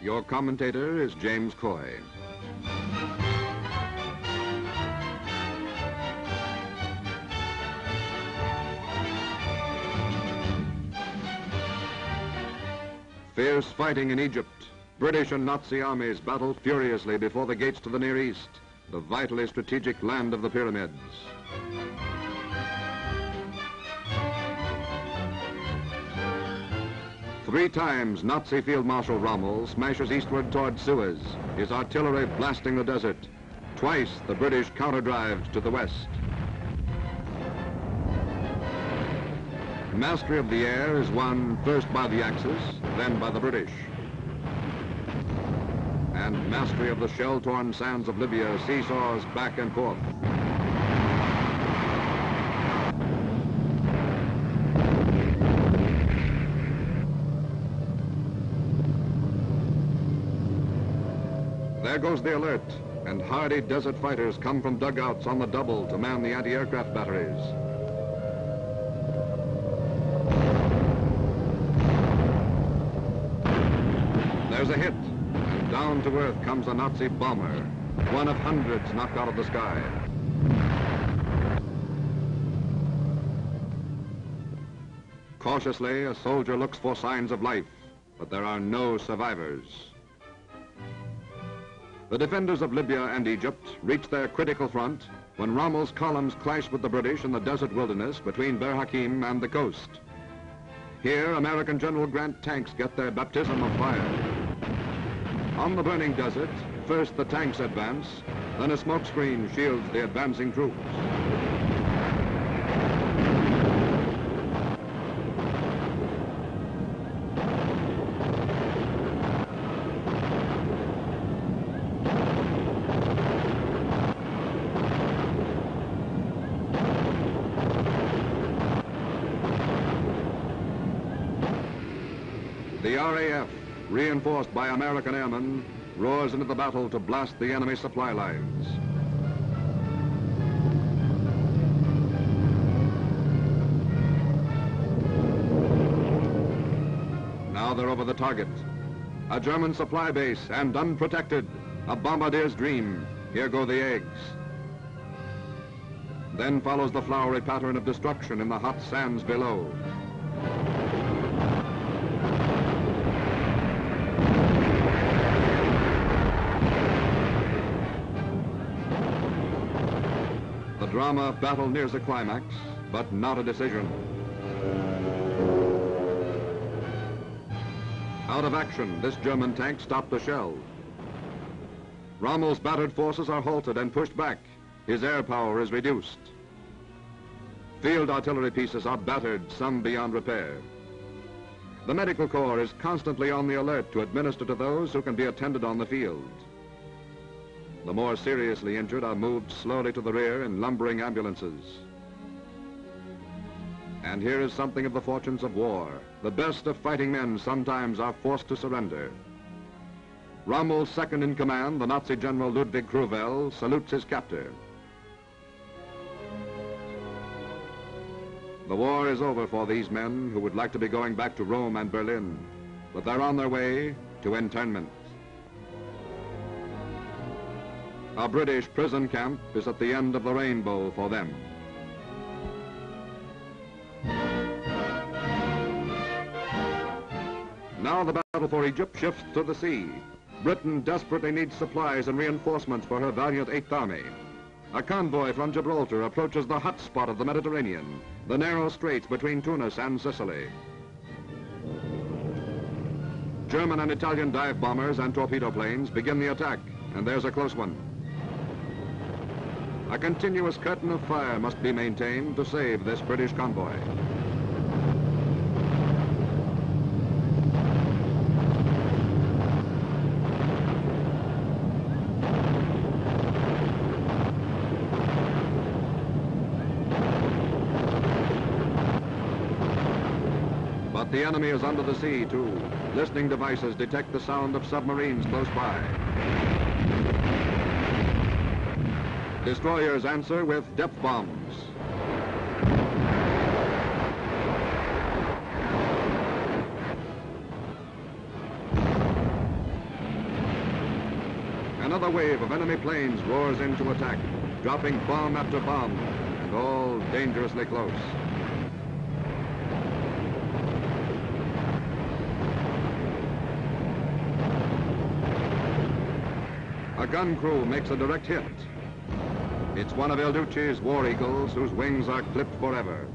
Your commentator is James Coy. Fierce fighting in Egypt. British and Nazi armies battle furiously before the gates to the Near East, the vitally strategic land of the pyramids. Three times Nazi Field Marshal Rommel smashes eastward toward Suez, his artillery blasting the desert. Twice the British counterdrives to the west. Mastery of the air is won first by the Axis, then by the British. And mastery of the shell-torn sands of Libya seesaws back and forth. There goes the alert, and hardy desert fighters come from dugouts on the double to man the anti-aircraft batteries. There's a hit, and down to earth comes a Nazi bomber, one of hundreds knocked out of the sky. Cautiously, a soldier looks for signs of life, but there are no survivors. The defenders of Libya and Egypt reach their critical front when Rommel's columns clash with the British in the desert wilderness between Bir Hakeim and the coast. Here, American General Grant tanks get their baptism of fire. On the burning desert, first the tanks advance, then a smokescreen shields the advancing troops. The RAF, reinforced by American airmen, roars into the battle to blast the enemy supply lines. Now they're over the target. A German supply base and unprotected. A bombardier's dream. Here go the eggs. Then follows the flowery pattern of destruction in the hot sands below. The drama of battle nears a climax, but not a decision. Out of action, this German tank stopped the shell. Rommel's battered forces are halted and pushed back. His air power is reduced. Field artillery pieces are battered, some beyond repair. The medical corps is constantly on the alert to administer to those who can be attended on the field. The more seriously injured are moved slowly to the rear in lumbering ambulances. And here is something of the fortunes of war. The best of fighting men sometimes are forced to surrender. Rommel's second in command, the Nazi General Ludwig Kruvel, salutes his captor. The war is over for these men who would like to be going back to Rome and Berlin, but they're on their way to internment. A British prison camp is at the end of the rainbow for them. Now the battle for Egypt shifts to the sea. Britain desperately needs supplies and reinforcements for her valiant Eighth Army. A convoy from Gibraltar approaches the hot spot of the Mediterranean, the narrow straits between Tunis and Sicily. German and Italian dive bombers and torpedo planes begin the attack, and there's a close one. A continuous curtain of fire must be maintained to save this British convoy. But the enemy is under the sea, too. Listening devices detect the sound of submarines close by. Destroyers answer with depth bombs. Another wave of enemy planes roars into attack, dropping bomb after bomb, and all dangerously close. A gun crew makes a direct hit. It's one of El Duce's war eagles whose wings are clipped forever.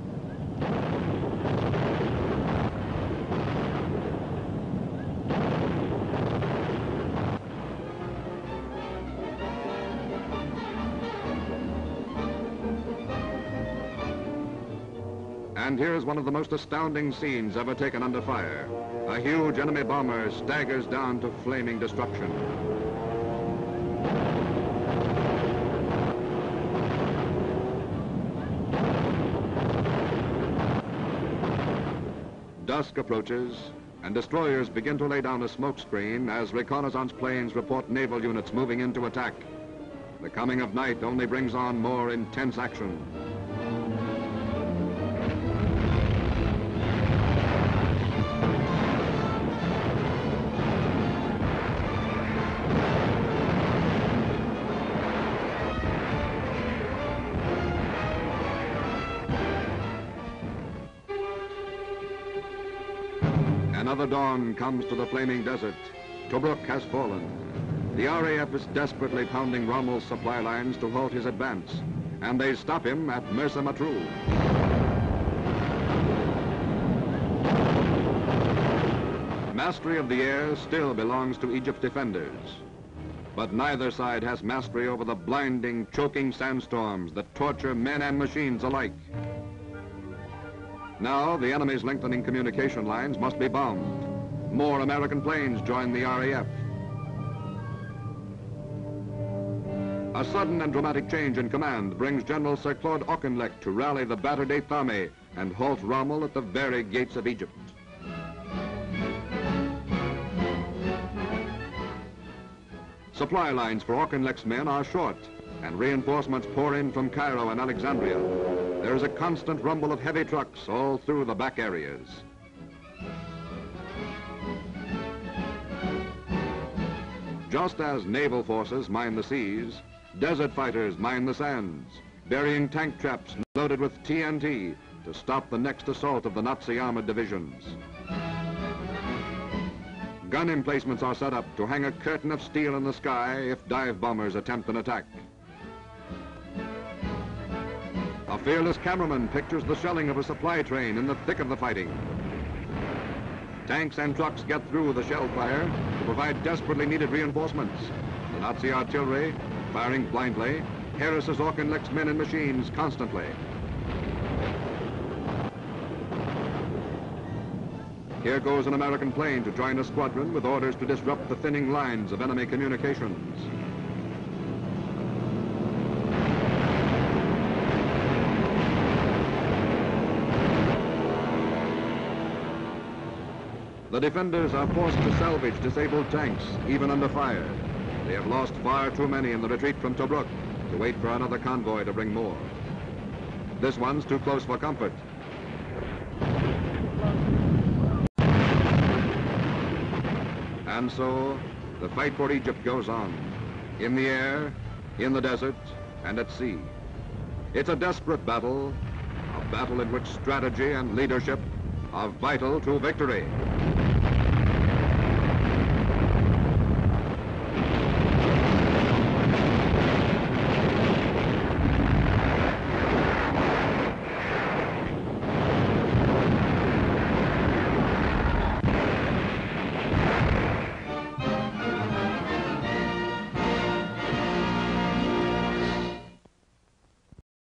And here's one of the most astounding scenes ever taken under fire. A huge enemy bomber staggers down to flaming destruction. Dusk approaches, and destroyers begin to lay down a smoke screen as reconnaissance planes report naval units moving into attack. The coming of night only brings on more intense action. Another dawn comes to the flaming desert. Tobruk has fallen. The RAF is desperately pounding Rommel's supply lines to halt his advance, and they stop him at Mersa Matruh. Mastery of the air still belongs to Egypt's defenders, but neither side has mastery over the blinding, choking sandstorms that torture men and machines alike. Now, the enemy's lengthening communication lines must be bombed. More American planes join the RAF. A sudden and dramatic change in command brings General Sir Claude Auchinleck to rally the battered 8th Army and halt Rommel at the very gates of Egypt. Supply lines for Auchinleck's men are short, and reinforcements pour in from Cairo and Alexandria. There is a constant rumble of heavy trucks all through the back areas. Just as naval forces mine the seas, desert fighters mine the sands, burying tank traps loaded with TNT to stop the next assault of the Nazi armored divisions. Gun emplacements are set up to hang a curtain of steel in the sky if dive bombers attempt an attack. A fearless cameraman pictures the shelling of a supply train in the thick of the fighting. Tanks and trucks get through the shell fire to provide desperately needed reinforcements. The Nazi artillery, firing blindly, harasses Auchinleck's men and machines constantly. Here goes an American plane to join a squadron with orders to disrupt the thinning lines of enemy communications. The defenders are forced to salvage disabled tanks, even under fire. They have lost far too many in the retreat from Tobruk to wait for another convoy to bring more. This one's too close for comfort. And so, the fight for Egypt goes on. In the air, in the desert, and at sea. It's a desperate battle, a battle in which strategy and leadership are vital to victory.